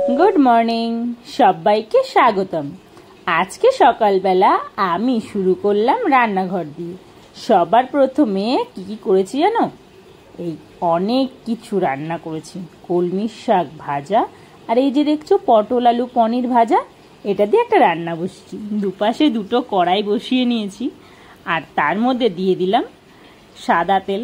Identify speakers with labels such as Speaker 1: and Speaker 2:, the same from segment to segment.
Speaker 1: Good morning, সবাইকে স্বাগতম। আজকে সকালবেলা আমি শুরু করলাম রান্নাঘর দিয়ে। সবার প্রথমে কি কি করেছি জানো? এই অনেক কিছু রান্না করেছি। কলমির শাক ভাজা, আর এই যে দেখছো পটল আলু পনির ভাজা, এটা দিয়ে একটা রান্না বসিয়েছি। দুপাশে দুটো কড়াই বসিয়ে নিয়েছি, আর তার মধ্যে দিয়ে দিলাম সাদা তেল।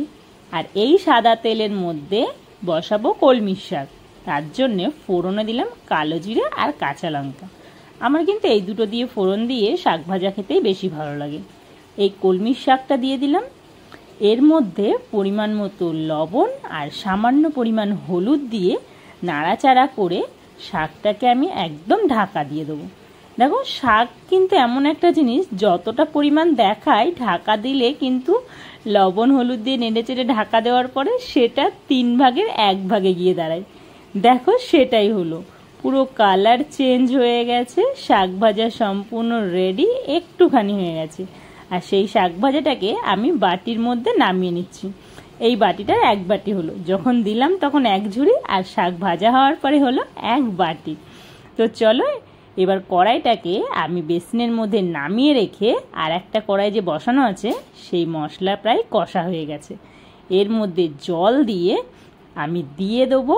Speaker 1: আর এই সাদা তেলের মধ্যে বসাবো কলমির শাক। তার জন্যে ফোড়নে দিলাম কালো জিরে আর কাঁচা লঙ্কা। আমার কিন্তু এই দুটো দিয়ে ফোড়ন দিয়ে শাক ভাজা খেতেই বেশি ভালো লাগে। এই কলমির শাকটা দিয়ে দিলাম। এর মধ্যে পরিমাণ মতো লবণ আর সামান্য পরিমাণ হলুদ দিয়ে নাড়াচাড়া করে শাকটাকে আমি একদম ঢাকা দিয়ে দেবো। দেখো, শাক কিন্তু এমন একটা জিনিস, যতটা পরিমাণ দেখায় ঢাকা দিলে কিন্তু লবণ হলুদ দিয়ে নেড়েচেড়ে ঢাকা দেওয়ার পরে সেটা 3 ভাগের 1 ভাগে গিয়ে দাঁড়ায়। দেখো, সেটাই হলো। পুরো কালার চেঞ্জ হয়ে গেছে, শাক ভাজা সম্পূর্ণ রেডি, একটুখানি হয়ে গেছে। আর সেই শাক ভাজাটাকে আমি বাটির মধ্যে নামিয়ে নিচ্ছি। এই বাটিটার 1 বাটি হলো, যখন দিলাম তখন 1 ঝুড়ি, আর শাক ভাজা হওয়ার পরে হলো 1 বাটি। তো চলো, এবার কড়াইটাকে আমি বেসিনের মধ্যে নামিয়ে রেখে আর একটা কড়াই যে বসানো আছে সেই মশলা প্রায় কষা হয়ে গেছে। এর মধ্যে জল দিয়ে আমি দিয়ে দেবো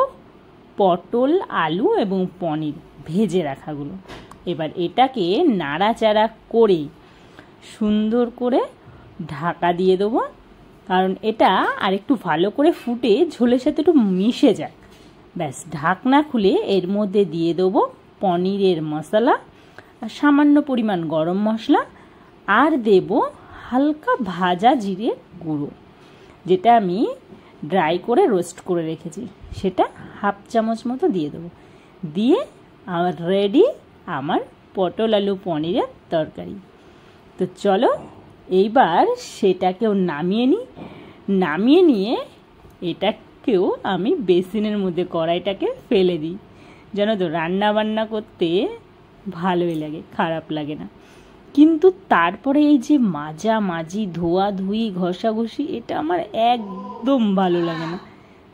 Speaker 1: পটল আলু এবং পনির ভেজে রাখাগুলো। এবার এটাকে নাড়াচাড়া করে সুন্দর করে ঢাকা দিয়ে দেবো, কারণ এটা আর একটু ভালো করে ফুটে ঝোলের সাথে একটু মিশে যায়। ব্যাস, ঢাকনা খুলে এর মধ্যে দিয়ে দেবো পনিরের মশলা, আর সামান্য পরিমাণ গরম মশলা, আর দেব হালকা ভাজা জিরের গুঁড়ো, যেটা আমি ড্রাই করে রোস্ট করে রেখেছি, সেটা 1/2 চামচ মতো দিয়ে দেবো। দিয়ে আমার রেডি আমার পটল আলু পনিরের তরকারি। তো চলো, এইবার সেটাকেও নামিয়ে নিয়ে এটাকেও আমি বেসিনের মধ্যে কড়াইটাকে ফেলে দিই। জানো তো, রান্না বান্না করতে ভালোই লাগে, খারাপ লাগে না। কিন্তু তারপরে এই যে মাজামাজি ধোয়াধুয়ি ঘষাঘষি, এটা আমার একদম ভালো লাগে না।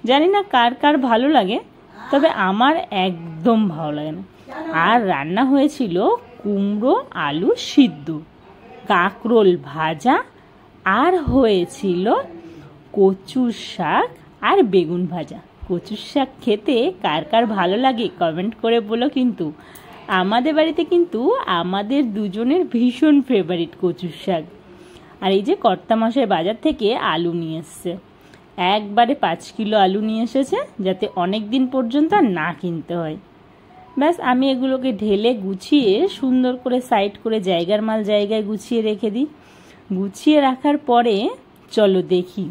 Speaker 1: জানি না কার কার ভালো লাগে, তবে আমার একদম ভালো লাগে না। আর রান্না হয়েছিল কুমড়ো আলু সিদ্ধ, কাঁকরোল ভাজা, আর হয়েছিল কচুর শাক আর বেগুন ভাজা। কচুর শাক খেতে কার কার ভালো লাগে কমেন্ট করে বলো। কিন্তু আমাদের বাড়িতে কিন্তু আমাদের দুজনের ভীষণ ফেভারিট কচুর শাক। আর এই যে কর্তামশাই বাজার থেকে আলু নিয়ে এসছে, একবারে 5 কিলো আলু নিয়ে এসেছে, যাতে অনেক দিন পর্যন্ত আর না কিনতে হয়। ব্যাস, আমি এগুলোকে ঢেলে গুছিয়ে সুন্দর করে সাইড করে জায়গার মাল জায়গায় গুছিয়ে রেখে দিই। গুছিয়ে রাখার পরে চলো দেখি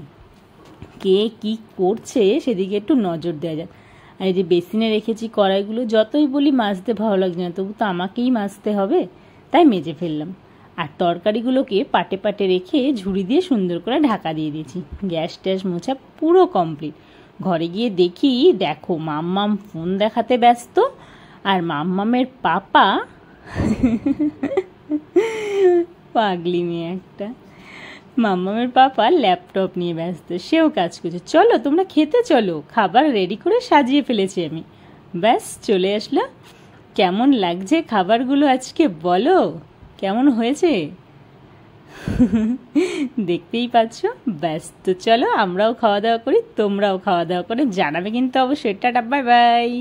Speaker 1: কে কি করছে, সেদিকে একটু নজর দেওয়া যাক। আর এই যে বেসিনে রেখেছি কড়াইগুলো, যতই বলি মাজতে ভালো লাগছে না, তবু তো আমাকেই মাজতে হবে, তাই মেজে ফেললাম। আর তরকারিগুলোকে পাটে পাটে রেখে ঝুড়ি দিয়ে সুন্দর করে ঢাকা দিয়ে দিয়েছি। গ্যাস ট্যাস মোছা পুরো কমপ্লিট। ঘরে গিয়ে দেখি, দেখো মাম্মাম ফোন দেখাতে ব্যস্ত, আর মাম্মামের পাপা পাগলি মেয়ে একটা, মাম্মামের পাপা ল্যাপটপ নিয়ে ব্যস্ত, সেও কাজ করছে। চলো তোমরা খেতে চলো, খাবার রেডি করে সাজিয়ে ফেলেছি আমি। ব্যাস, চলে আসলো। কেমন লাগছে খাবারগুলো আজকে বলো, কেমন হয়েছে? দেখতেই পাচ্ছ। ব্যাস, তো চলো আমরাও খাওয়া দাওয়া করি, তোমরাও খাওয়া দাওয়া করে জানাবে কিন্তু অবশ্যই। Tata, bye bye.